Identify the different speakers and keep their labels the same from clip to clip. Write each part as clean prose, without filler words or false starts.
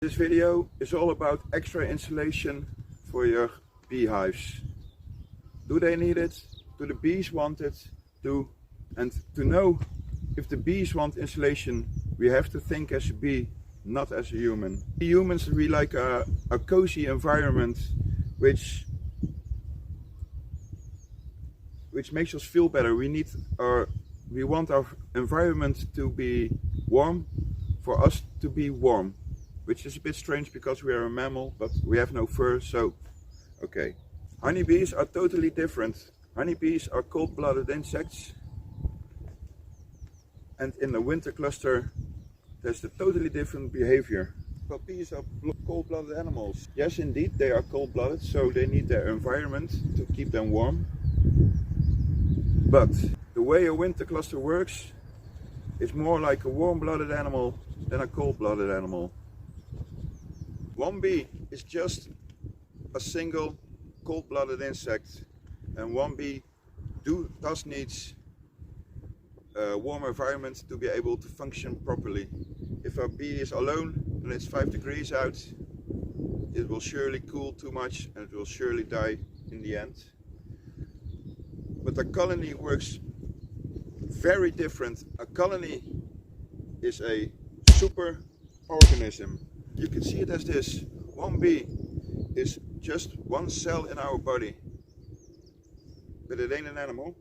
Speaker 1: This video is all about extra insulation for your beehives. Do they need it? Do the bees want it? And to know if the bees want insulation, we have to think as a bee, not as a human. We humans, we like a cozy environment which makes us feel better. We want our environment to be warm, for us to be warm. Which is a bit strange because we are a mammal, but we have no fur, so okay. Honeybees are totally different. Honeybees are cold-blooded insects. And in the winter cluster, there's a totally different behavior. But bees are cold-blooded animals. Yes, indeed, they are cold-blooded, so they need their environment to keep them warm. But the way a winter cluster works is more like a warm-blooded animal than a cold-blooded animal. One bee is just a single cold-blooded insect, and one bee does need a warm environment to be able to function properly. If a bee is alone and it's 5 degrees out, it will surely cool too much and it will surely die in the end. But a colony works very different. A colony is a super organism. You can see it as this. One bee is just one cell in our body. But it ain't an animal.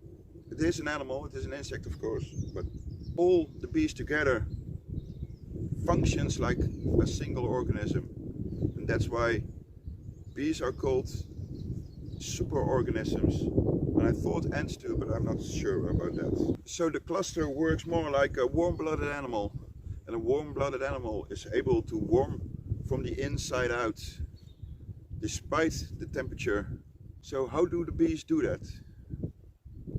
Speaker 1: It is an animal, it is an insect of course. But all the bees together functions like a single organism. And that's why bees are called super organisms. And I thought ants too, but I'm not sure about that. So the cluster works more like a warm-blooded animal. And a warm-blooded animal is able to warm from the inside out, despite the temperature. So how do the bees do that?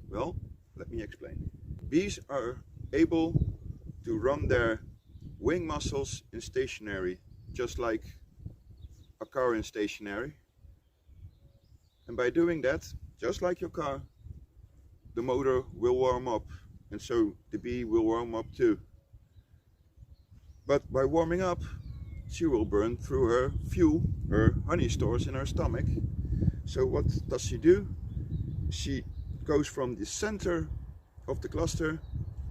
Speaker 1: Well, let me explain. Bees are able to run their wing muscles in stationary, just like a car in stationary. And by doing that, just like your car, the motor will warm up, and so the bee will warm up too. But by warming up, she will burn through her fuel, her honey stores in her stomach. So what does she do? She goes from the center of the cluster,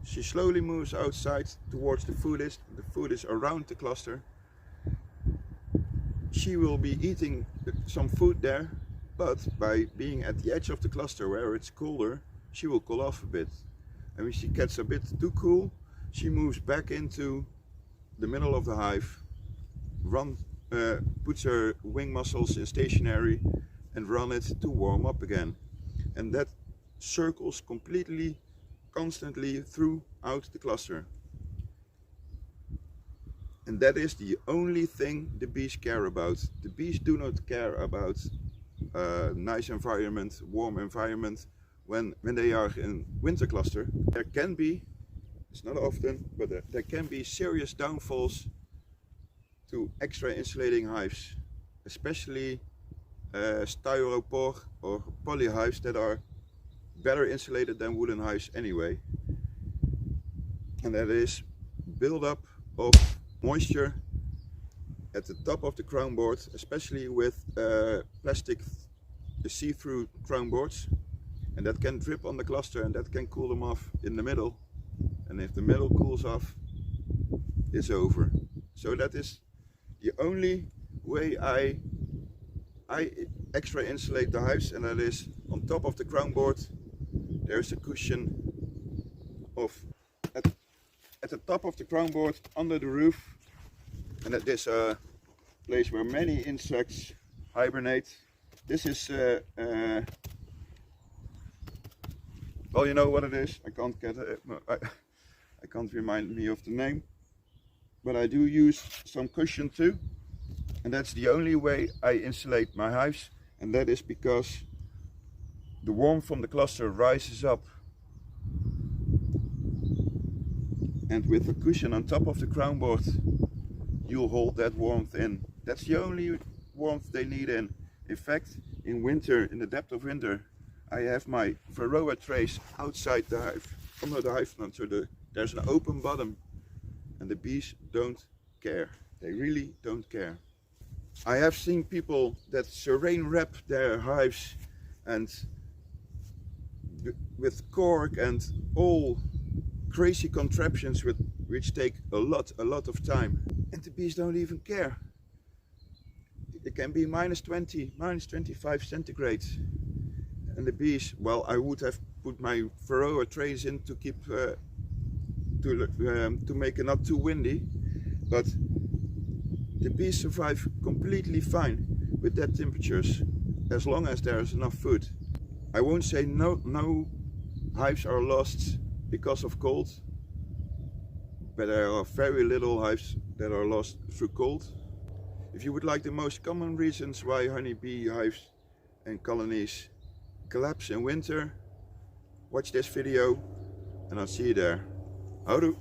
Speaker 1: she slowly moves outside towards the food is. The food is around the cluster. She will be eating some food there, but by being at the edge of the cluster where it's colder, she will cool off a bit. And when she gets a bit too cool, she moves back into the middle of the hive, puts her wing muscles in stationary and run it to warm up again. And that circles completely, constantly throughout the cluster. And that is the only thing the bees care about. The bees do not care about a nice environment, warm environment when they are in winter cluster. There can be, it's not often, but there can be serious downfalls to extra insulating hives, especially styropor or poly hives that are better insulated than woolen hives anyway. And that is build-up of moisture at the top of the crown board, especially with plastic see-through crown boards, and that can drip on the cluster and that can cool them off in the middle. And if the middle cools off, it's over. So that is the only way I extra insulate the hives, and that is on top of the crown board there's a cushion at the top of the crown board under the roof, and that is a place where many insects hibernate. This is well, you know what it is. I can't get it. I can't remind me of the name, but I do use some cushion too, and that's the only way I insulate my hives, and that is because the warmth from the cluster rises up, and with a cushion on top of the crown board you'll hold that warmth in. That's the only warmth they need in. In fact, in winter, in the depth of winter, I have my varroa trays outside the hive, under the hive front, so there's an open bottom, and the bees don't care. They really don't care. I have seen people that saran wrap their hives and with cork and all crazy contraptions which take a lot of time, and the bees don't even care. It can be -20, -25 centigrade, and the bees, well, I would have put my Varroa trays in to keep to make it not too windy, but the bees survive completely fine with that temperatures as long as there is enough food. I won't say no hives are lost because of cold, but there are very little hives that are lost through cold. If you would like the most common reasons why honeybee hives and colonies collapse in winter, watch this video and I'll see you there. Houdoe!